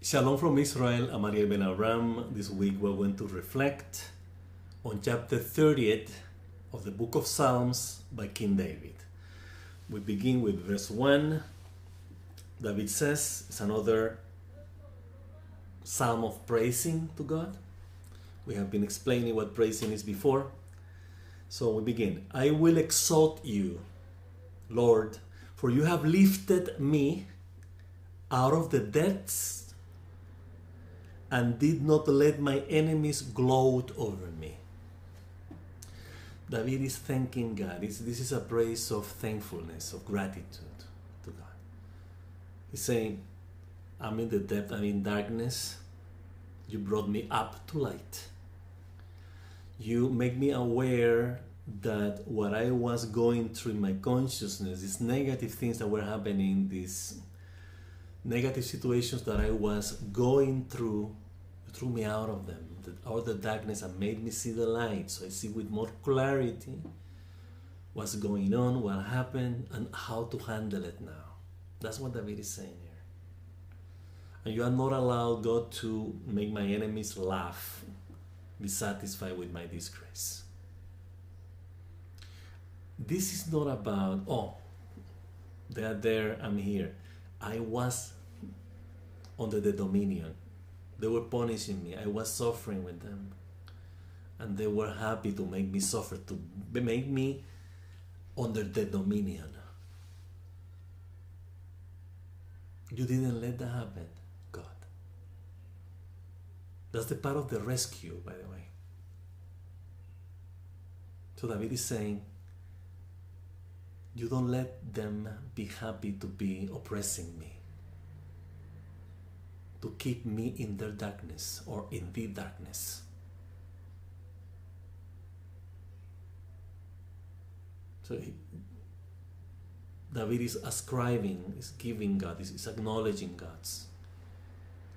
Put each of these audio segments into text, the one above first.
Shalom from Israel, I'm Ariel Ben Aram. This week we're going to reflect on chapter 30th of the book of Psalms by King David. We begin with verse 1. David says it's another psalm of praising to God. We have been explaining what praising is before. So we begin. I will exalt you, Lord, for you have lifted me out of the depths and did not let my enemies gloat over me. David is thanking God. This is a praise of thankfulness, of gratitude to God. He's saying, I'm in the depth, I'm in darkness. You brought me up to light. You make me aware that what I was going through in my consciousness, these negative things that were happening, these negative situations that I was going through, you threw me out of them, out of the darkness, and made me see the light. So I see with more clarity what's going on, what happened, and how to handle it now. That's what David is saying here. And you are not allowed, God, to make my enemies laugh, be satisfied with my disgrace. This is not about, oh, they are there, I'm here. I was under the dominion. They were punishing me. I was suffering with them. And they were happy to make me suffer, to make me under the dominion. You didn't let that happen, God. That's the part of the rescue, by the way. So David is saying, you don't let them be happy to be oppressing me, to keep me in their darkness or in the darkness. So David is ascribing, is giving God, is acknowledging God's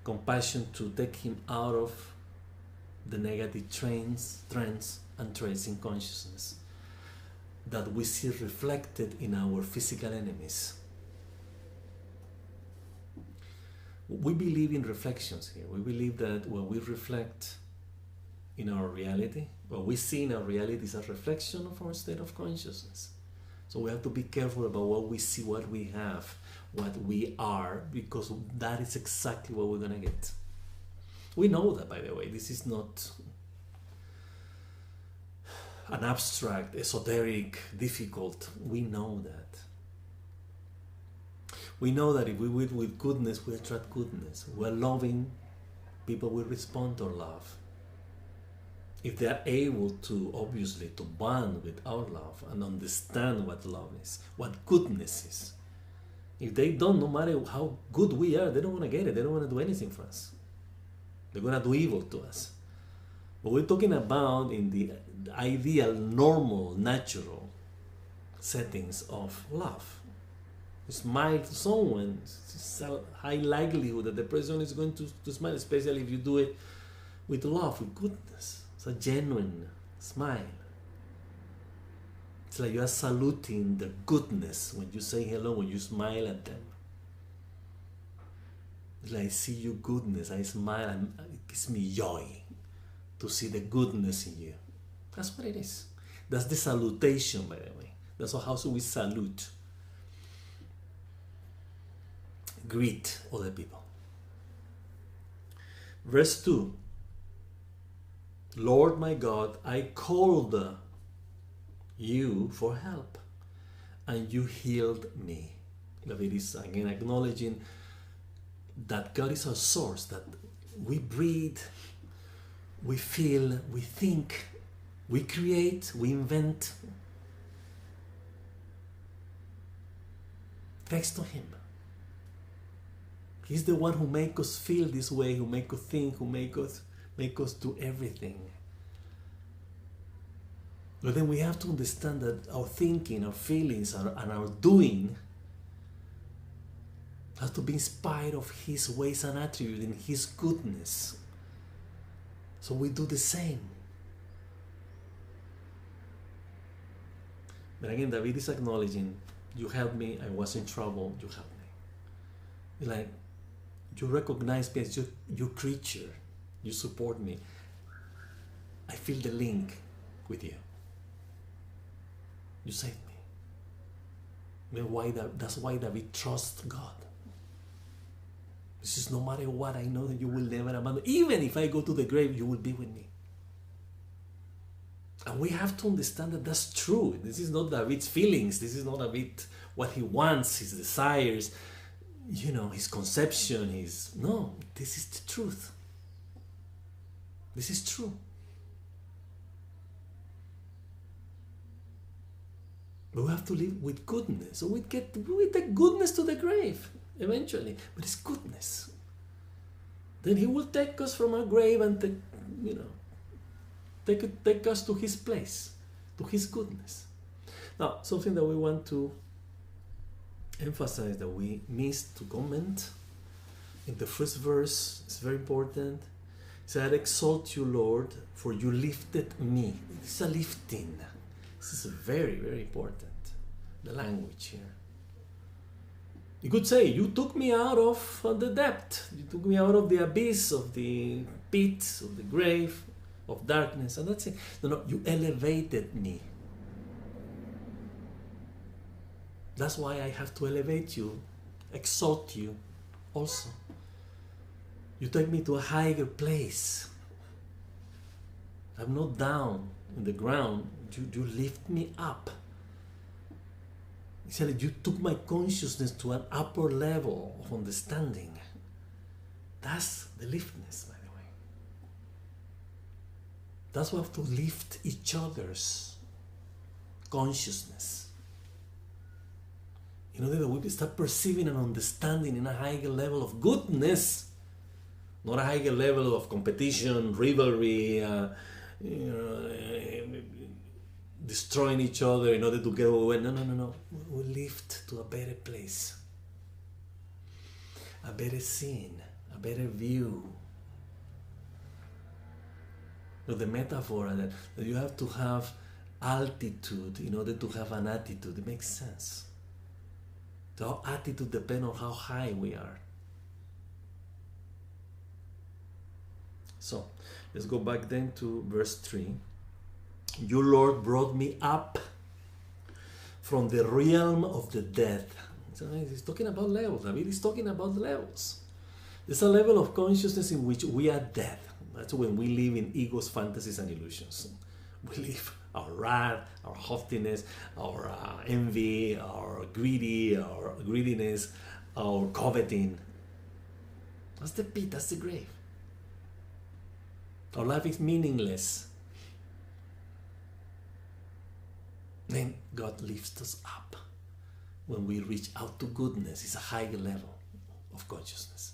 compassion to take him out of the negative trends and traits in consciousness that we see reflected in our physical enemies. We believe in reflections here. We believe that when we reflect in our reality, what we see in our reality is a reflection of our state of consciousness. So we have to be careful about what we see, what we have, what we are, because that is exactly what we're going to get. We know that, by the way. This is not an abstract, esoteric, difficult. We know that. We know that if we will with goodness, we attract goodness. We're loving, people will respond to our love. If they are able to, obviously, to bond with our love and understand what love is, what goodness is. If they don't, no matter how good we are, they don't want to get it. They don't want to do anything for us. They're going to do evil to us. But we're talking about in the ideal, normal, natural settings of love. You smile to someone, it's a high likelihood that the person is going to smile, especially if you do it with love, with goodness. It's a genuine smile. It's like you are saluting the goodness when you say hello, when you smile at them. It's like I see your goodness, I smile, and it gives me joy to see the goodness in you. That's what it is. That's the salutation, by the way. That's how we salute. Greet other people. Verse 2. Lord my God, I called you for help, and you healed me. David is again acknowledging that God is our source, that we breathe, we feel, we think, we create, we invent. Thanks to Him. He's the one who makes us feel this way, who makes us think, who make us do everything. But then we have to understand that our thinking, our feelings, and our doing has to be inspired of His ways and attributes and His goodness. So we do the same. But again, David is acknowledging, you helped me, I was in trouble, you helped me. Like, You recognize me as your creature. You support me. I feel the link with you. You saved me. That's why David trusts God. This is no matter what, I know that you will never abandon. Even if I go to the grave, you will be with me. And we have to understand that that's true. This is not David's feelings. This is not David what he wants, his desires, his conception. No, this is the truth. This is true. But we have to live with goodness. So we take goodness to the grave eventually. But it's goodness. Then he will take us from our grave and take us to his place, to his goodness. Now, something that we want to emphasize that we missed to comment in the first verse is very important. It said, I exalt you, Lord, for you lifted me. This is a lifting. This is very, very important, the language here. You could say, you took me out of the depth. You took me out of the abyss, of the pit, of the grave, of darkness. And that's it. No, you elevated me. That's why I have to elevate you, exalt you also. You take me to a higher place. I'm not down in the ground. You lift me up. He said, you took my consciousness to an upper level of understanding. That's the liftness, by the way. That's why we have to lift each other's consciousness. In order that we start perceiving and understanding in a higher level of goodness, not a higher level of competition, rivalry, destroying each other in order to get away. No. We lift to a better place, a better scene, a better view. The metaphor that you have to have altitude in order to have an attitude, it makes sense. So our attitude depends on how high we are. So let's go back then to verse 3. You, Lord, brought me up from the realm of the dead. So he's talking about levels. David is talking about levels. There's a level of consciousness in which we are dead. That's when we live in egos, fantasies, and illusions. We live our wrath, our haughtiness, our envy, our greediness, our coveting. That's the pit, that's the grave. Our life is meaningless. Then God lifts us up. When we reach out to goodness, it's a higher level of consciousness.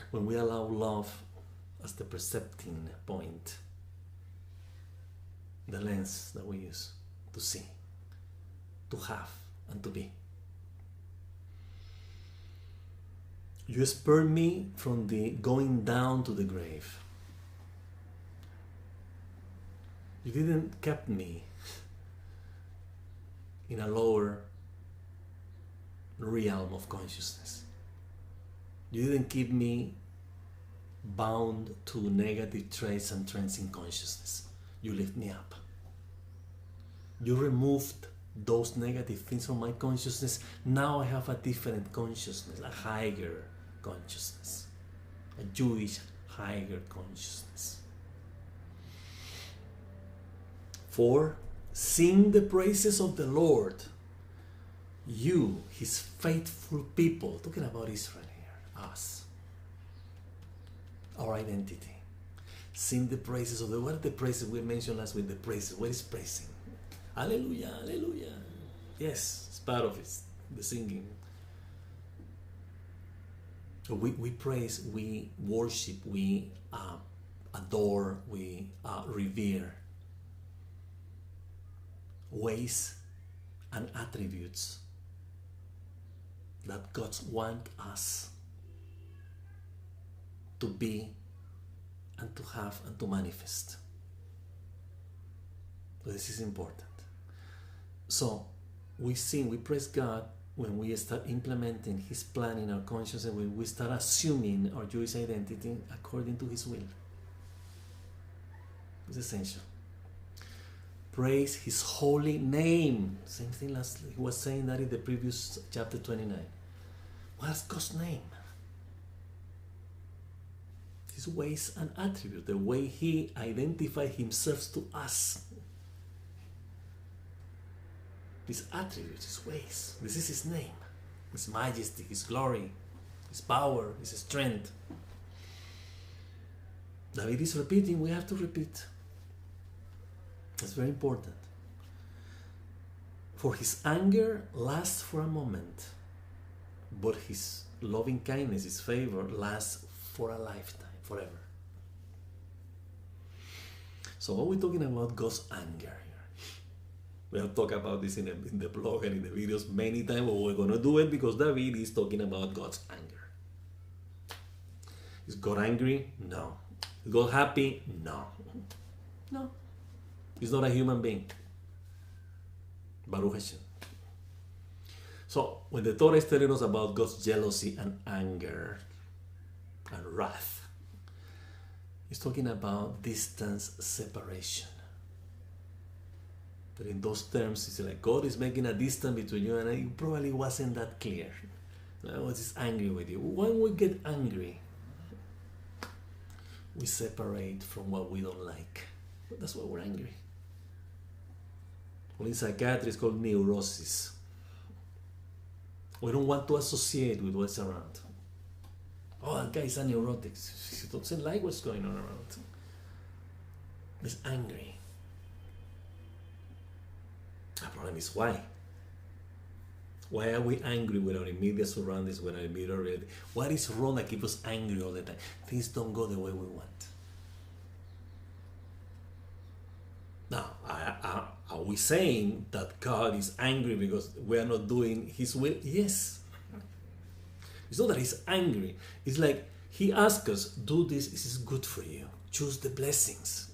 When we allow love as the percepting point, the lens that we use to see, to have, and to be. You spurred me from the going down to the grave. You didn't keep me in a lower realm of consciousness. You didn't keep me bound to negative traits and trends in consciousness. You lift me up. You removed those negative things from my consciousness. Now I have a different consciousness, a higher consciousness, a Jewish higher consciousness. 4. Sing the praises of the Lord, you, his faithful people. Talking about Israel here, us, our identity. Sing the praises of the Lord. What are the praises we mentioned last week? The praises. What is praising? Hallelujah, hallelujah. Yes, it's part of it, the singing. We praise, we worship, we adore, we revere. Ways and attributes that God wants us to be and to have and to manifest. So this is important. So we sin, we praise God when we start implementing His plan in our conscience and when we start assuming our Jewish identity according to His will. It's essential. Praise His holy name. Same thing lastly. He was saying that in the previous chapter 29. What's God's name? His ways and attributes, the way He identified Himself to us. His attributes, His ways. This is His name. His majesty, His glory, His power, His strength. David is repeating, we have to repeat. It's very important. For His anger lasts for a moment, but His loving kindness, His favor lasts for a lifetime, forever. So what are we talking about God's anger here? We have talked about this in the blog and in the videos many times, but we're going to do it because David is talking about God's anger. Is God angry? No. Is God happy? No. No. He's not a human being. Baruch Hashem. So, when the Torah is telling us about God's jealousy and anger and wrath, it's talking about distance separation. But in those terms, it's like God is making a distance between you and I. It probably wasn't that clear. I was just angry with you. When we get angry, we separate from what we don't like. But that's why we're angry. Well, in psychiatry, it's called neurosis. We don't want to associate with what's around. Oh, that guy is a neurotic. He doesn't like what's going on around. He's angry. The problem is why? Why are we angry with our immediate surroundings, with our immediate reality? What is wrong that keeps us angry all the time? Things don't go the way we want. Now, are we saying that God is angry because we are not doing His will? Yes. It's not that He's angry. It's like He asks us, do this, this is good for you. Choose the blessings.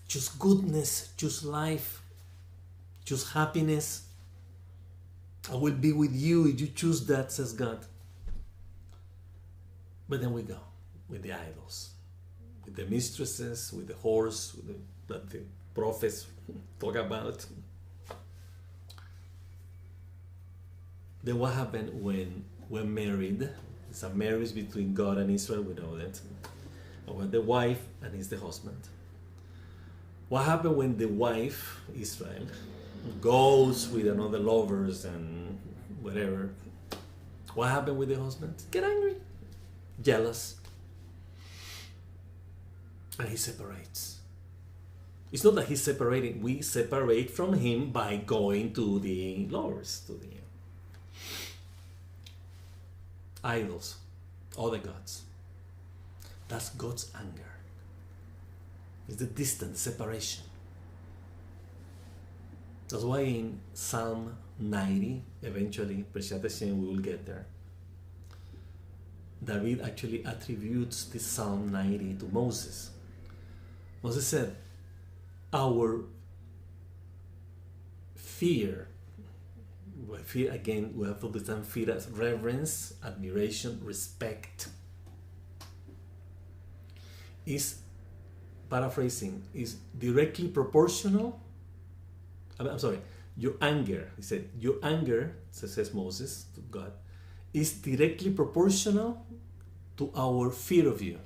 Choose goodness, choose life, choose happiness. I will be with you if you choose that, says God. But then we go with the idols, with the mistresses, with the horse, with that the prophets talk about. Then what happened when we're married? It's a marriage between God and Israel, we know that. And when the wife and he's the husband. What happened when the wife, Israel, goes with another lovers and whatever? What happened with the husband? Get angry, jealous, and he separates. It's not that he's separating. We separate from him by going to the lovers, to the idols, other gods. That's God's anger. It's the distance, separation. That's why in Psalm 90, eventually, Peshat Hashem, we will get there. David actually attributes this Psalm 90 to Moses. Moses said, our fear, again, we have to understand fear as reverence, admiration, respect, is, paraphrasing, is directly proportional. I'm sorry, your anger, he said, your anger, says Moses to God, is directly proportional to our fear of you,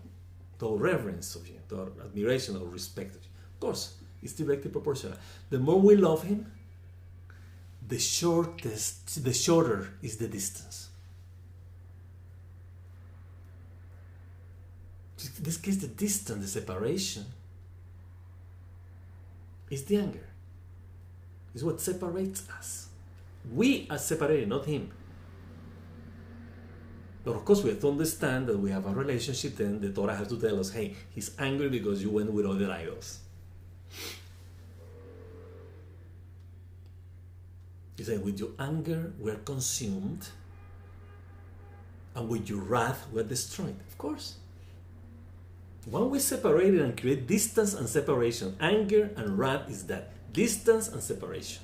to our reverence of you, to our admiration or respect of you. Of course, it's directly proportional. The more we love him, the shorter is the distance. In this case, the distance, the separation, is the anger. It's what separates us. We are separated, not him. But of course, we have to understand that we have a relationship. Then the Torah has to tell us, hey, he's angry because you went with other idols. He said, with your anger, we're consumed, and with your wrath, we're destroyed. Of course. When we separate and create distance and separation, anger and wrath is that distance and separation.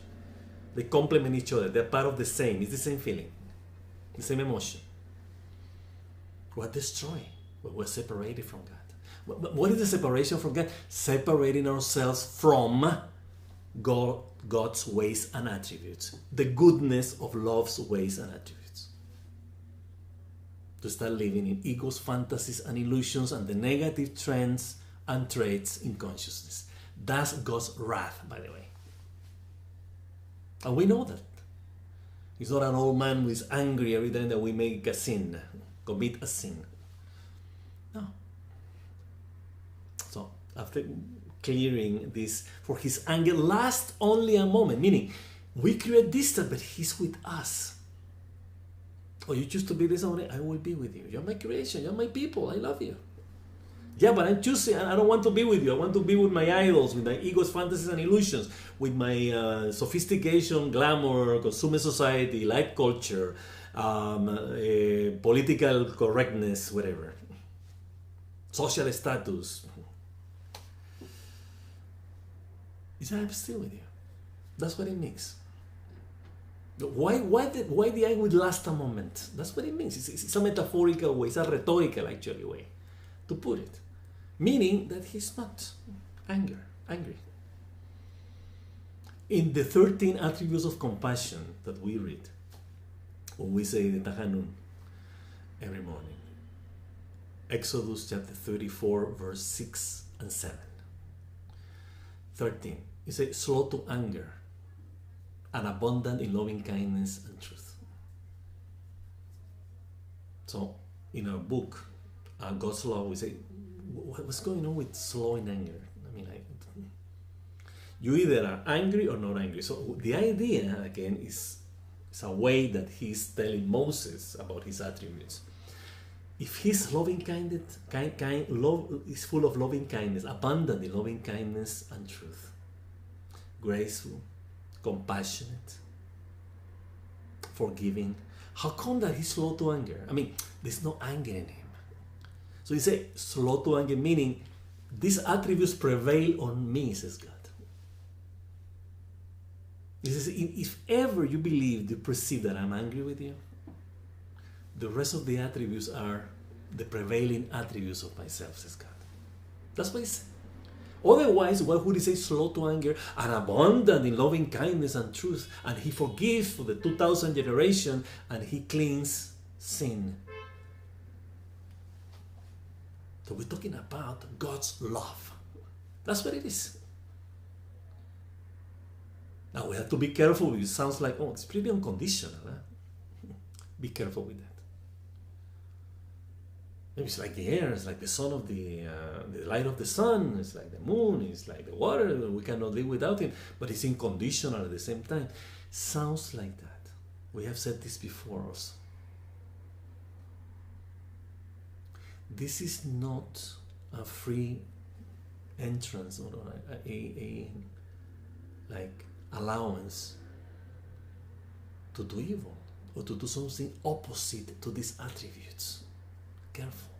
They complement each other. They're part of the same. It's the same feeling, the same emotion. We're destroyed when we're separated from God. What is the separation from God? Separating ourselves from God's ways and attributes. The goodness of love's ways and attributes. To start living in ego's fantasies and illusions and the negative trends and traits in consciousness. That's God's wrath, by the way. And we know that. He's not an old man who is angry every time that we make a sin, commit a sin. No. So, after clearing this, for his anger lasts only a moment, meaning we create distance, but he's with us. Oh, you choose to be this way, I will be with you. You're my creation, you're my people, I love you. Yeah, but I'm choosing, I don't want to be with you. I want to be with my idols, with my ego's fantasies and illusions, with my sophistication, glamour, consumer society, light culture, political correctness, whatever. Social status. He said, I'm still with you. That's what it means. Why the anger would last a moment? That's what it means. It's a metaphorical way, it's a rhetorical actually way to put it. Meaning that he's not angry. In the 13 attributes of compassion that we read, when we say the Tahanun every morning, Exodus chapter 34, verse 6 and 7. 13. You say, slow to anger and abundant in loving kindness and truth. So, in our book, God's Law, we say, what's going on with slow in anger? I mean, you either are angry or not angry. So the idea, again, is a way that he's telling Moses about his attributes. If he's loving kindness, love is full of loving kindness, abundant in loving kindness and truth, graceful, compassionate, forgiving, how come that he's slow to anger? I mean, there's no anger in him. So you say slow to anger, meaning these attributes prevail on me, says God. He says, if ever you believe, you perceive that I'm angry with you, the rest of the attributes are the prevailing attributes of myself, says God. That's what he said. Otherwise, why would he say slow to anger and abundant in loving kindness and truth, and he forgives for the 2000 generation and he cleans sin? So we're talking about God's love. That's what it is. Now we have to be careful. It sounds like, oh, it's pretty unconditional. Huh? Be careful with that. Maybe it's like the air, it's like the sun of the light of the sun, it's like the moon, it's like the water, we cannot live without him, but it's unconditional at the same time. Sounds like that. We have said this before also. This is not a free entrance or a like allowance to do evil or to do something opposite to these attributes. Careful.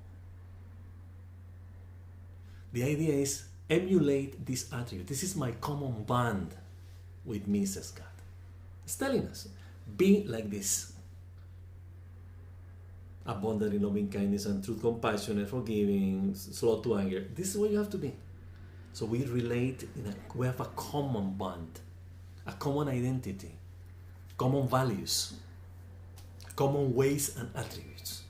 The idea is emulate this attribute. This is my common bond with me, says God. It's telling us, be like this. Abundant in loving kindness and truth, compassionate, forgiving, slow to anger. This is what you have to be. So we relate, we have a common bond, a common identity, common values, common ways and attributes.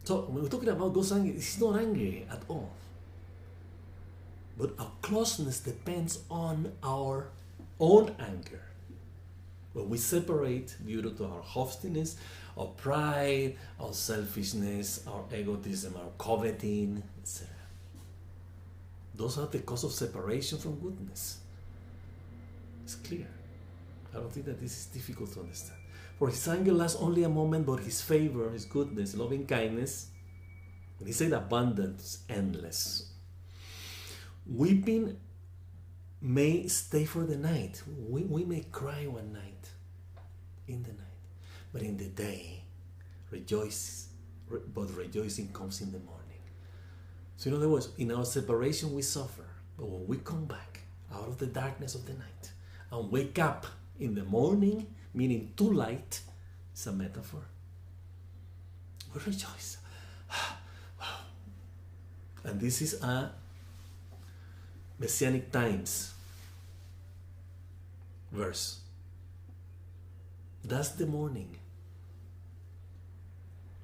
So when we're talking about God's anger, He's not angry at all. But our closeness depends on our own anger. When we separate due to our haughtiness, our pride, our selfishness, our egotism, our coveting, etc. Those are the cause of separation from goodness. It's clear. I don't think that this is difficult to understand. For His anger lasts only a moment, but His favor, His goodness, loving kindness, when He said abundant, is endless. Weeping may stay for the night. We may cry one night, in the night, but in the day, but rejoicing comes in the morning. So in other words, in our separation we suffer, but when we come back, out of the darkness of the night, and wake up in the morning, meaning to light, is a metaphor. We rejoice. And this is a Messianic Times verse. That's the morning.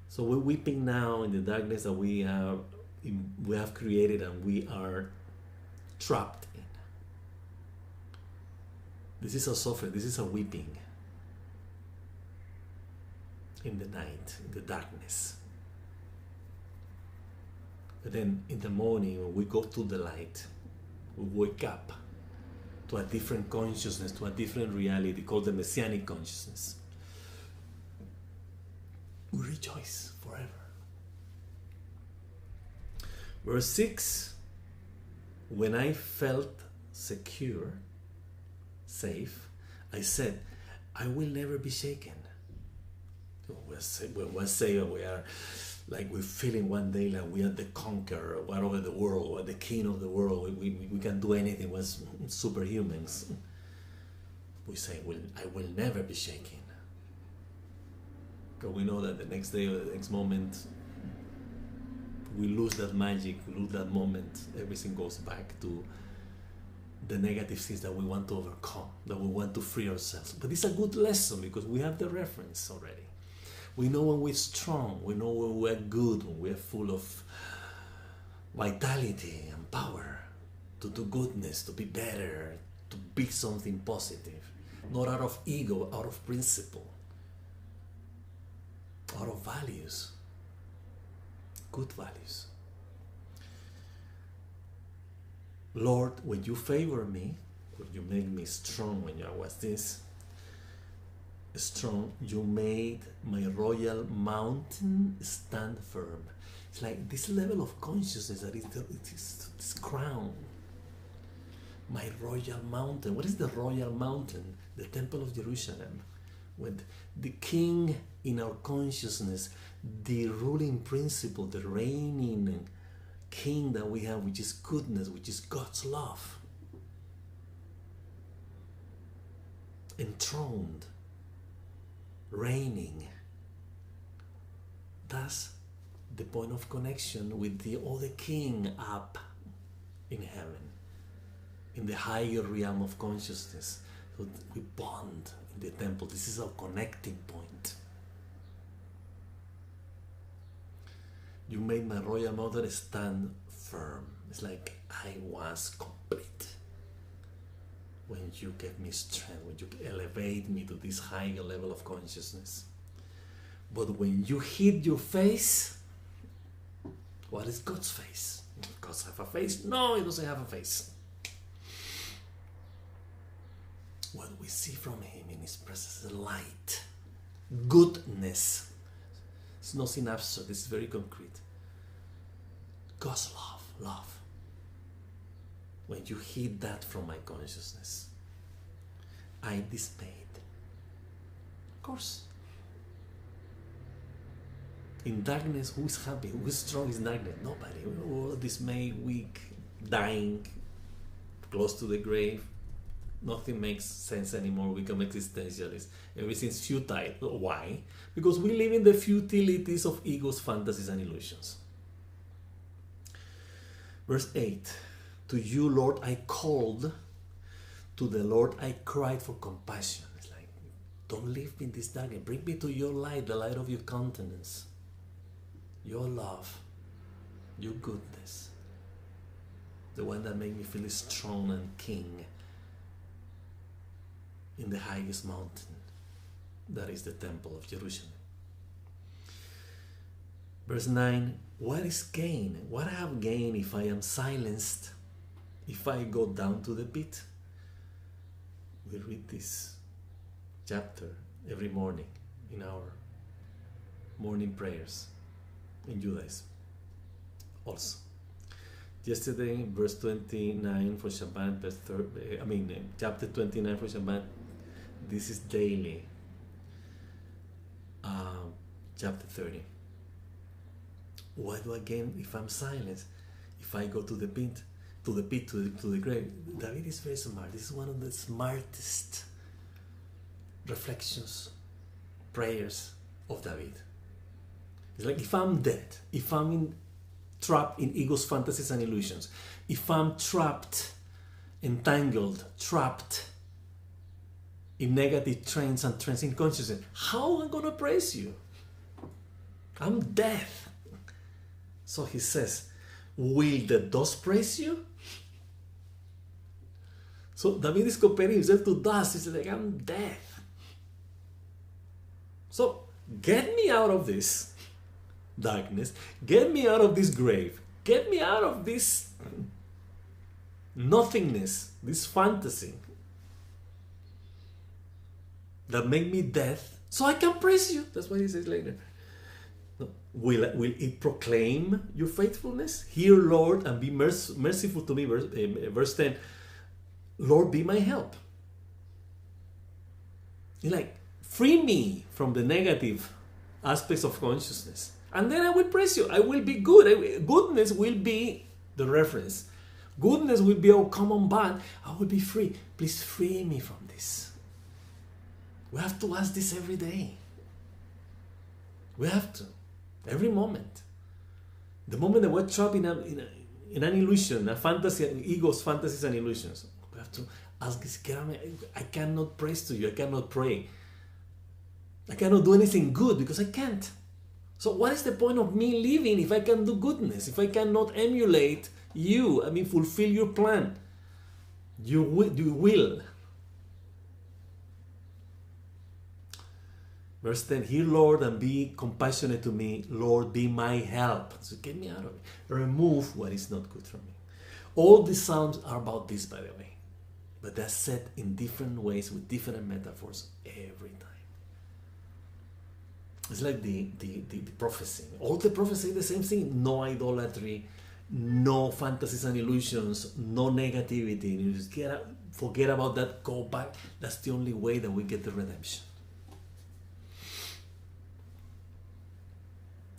So we're weeping now in the darkness that we have created and we are trapped in. This is a suffering, this is a weeping in the night, in the darkness. But then in the morning, when we go to the light, we wake up to a different consciousness, to a different reality called the Messianic consciousness. We rejoice forever. Verse 6, when I felt secure, safe, I said, I will never be shaken. We'll say we are like we're feeling one day like we are the conqueror, we're over the world, we're the king of the world, we can do anything, we're superhumans. We say, I will never be shaken. Because we know that the next day or the next moment, we lose that magic, we lose that moment, everything goes back to the negative things that we want to overcome, that we want to free ourselves. But it's a good lesson because we have the reference already. We know when we're strong, we know when we're good, when we're full of vitality and power to do goodness, to be better, to be something positive. Not out of ego, out of principle, out of values, good values. Lord, when you favor me, when you make me strong, when I was this strong, you made my royal mountain stand firm. It's like this level of consciousness that is this crown. My royal mountain. What is the royal mountain? The Temple of Jerusalem. When the king in our consciousness, the ruling principle, the reigning king that we have, which is goodness, which is God's love, enthroned, reigning. That's the point of connection with the other king up in heaven, in the higher realm of consciousness. So we bond in the temple. This is our connecting point. You made my royal mother stand firm. It's like I was complete when you gave me strength, when you elevate me to this higher level of consciousness. But when you hid your face, what is God's face? Does God have a face? No, He doesn't have a face. What we see from Him in His presence is light, goodness. It's nothing abstract, it's very concrete. God's love. When you hid that from my consciousness, I dismayed. Of course. In darkness, who is happy? Who is strong in darkness? Nobody. We're all dismayed, weak, dying, close to the grave. Nothing makes sense anymore. We become existentialists. Everything's futile. Why? Because we live in the futilities of ego's fantasies and illusions. Verse 8. To you, Lord, I called. To the Lord, I cried for compassion. It's like, don't leave me in this darkness. Bring me to your light, the light of your countenance. Your love. Your goodness. The one that made me feel strong and king in the highest mountain. That is the Temple of Jerusalem. Verse 9. What is gain? What I have gained if I am silenced? If I go down to the pit? We read this chapter every morning in our morning prayers in Judaism. Also, yesterday, verse 29 for Shabbat, chapter 29 for Shabbat. This is daily. Chapter 30. What do I gain if I'm silent? If I go to the pit? to the pit, to the grave. David is very smart. This is one of the smartest reflections, prayers of David. It's like, if I'm dead, if I'm trapped in ego's fantasies and illusions, if I'm trapped, entangled, trapped in negative trains and trends in consciousness, how am I going to praise you? I'm dead. So he says, will the dust praise you? So David is comparing himself to dust. He's like, I'm dead. So get me out of this darkness. Get me out of this grave. Get me out of this nothingness, this fantasy that make me dead, so I can praise you. That's what he says later. Will it proclaim your faithfulness? Hear, Lord, and be merciful to me. Verse 10. Lord, be my help. You're like, free me from the negative aspects of consciousness, and then I will praise you. I will be good. Goodness will be the reference. Goodness will be our common bond. I will be free. Please free me from this. We have to ask this every day. We have to. Every moment. The moment that we're trapped in an illusion, a fantasy, ego's fantasies and illusions, we have to ask this, I cannot praise to you. I cannot pray. I cannot do anything good because I can't. So what is the point of me living if I can do goodness? If I cannot emulate you, fulfill your plan, your will. Verse 10, hear, Lord, and be compassionate to me. Lord, be my help. So get me out of it. Remove what is not good from me. All these psalms are about this, by the way. But they're said in different ways with different metaphors every time. It's like the prophecy. All the prophets say the same thing. No idolatry, no fantasies and illusions, no negativity. You just forget about that, go back. That's the only way that we get the redemption.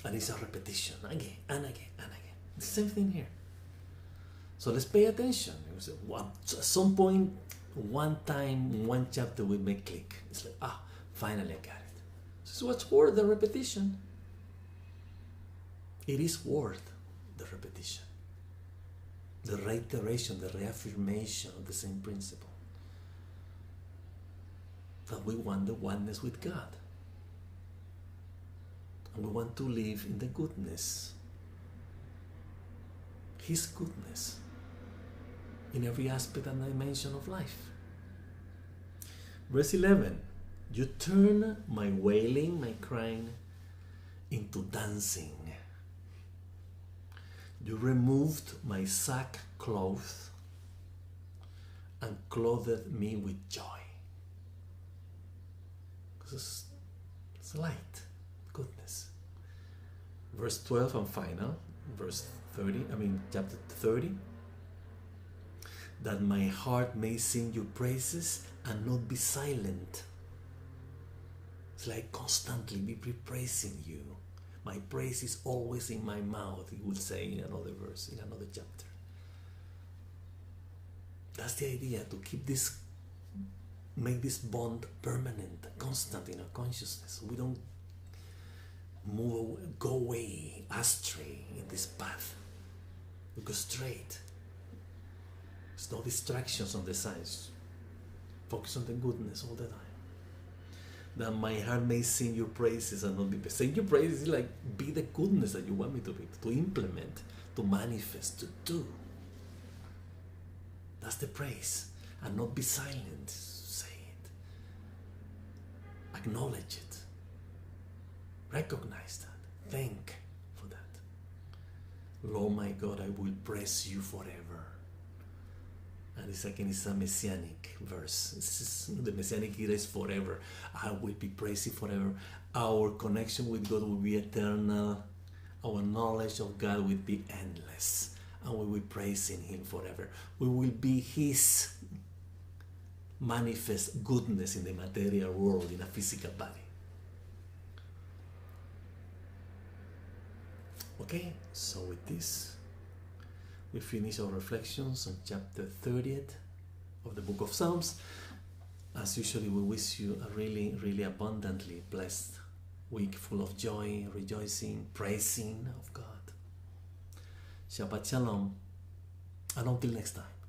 And it's a repetition again and again and again. The same thing here. So let's pay attention. At some point, one time, one chapter will make click. It's like, finally I got it. So what's worth the repetition? It is worth the repetition. The reiteration, the reaffirmation of the same principle. That we want the oneness with God. And we want to live in the goodness, His goodness, in every aspect and dimension of life. Verse 11, you turn my wailing, my crying, into dancing. You removed my sackcloth and clothed me with joy. Because it's light. Goodness. Verse 12 and final, chapter 30. That my heart may sing your praises and not be silent. It's like constantly be praising you. My praise is always in my mouth, he would say in another verse, in another chapter. That's the idea, to keep this, make this bond permanent, constant in our consciousness. We don't go away, astray in this path. We go straight. There's no distractions on the sides. Focus on the goodness all the time. That my heart may sing your praises and not be. Sing your praises is like be the goodness that you want me to be, to implement, to manifest, to do. That's the praise. And not be silent. Say it. Acknowledge it. Recognize that. Thank for that. Lord my God, I will praise you forever. And the second is a messianic verse. The messianic era is forever. I will be praised forever. Our connection with God will be eternal. Our knowledge of God will be endless. And we will praise in Him forever. We will be His manifest goodness in the material world, in a physical body. Okay, so with this, we finish our reflections on chapter 30th of the book of Psalms. As usually, we wish you a really, really abundantly blessed week full of joy, rejoicing, praising of God. Shabbat Shalom, and until next time.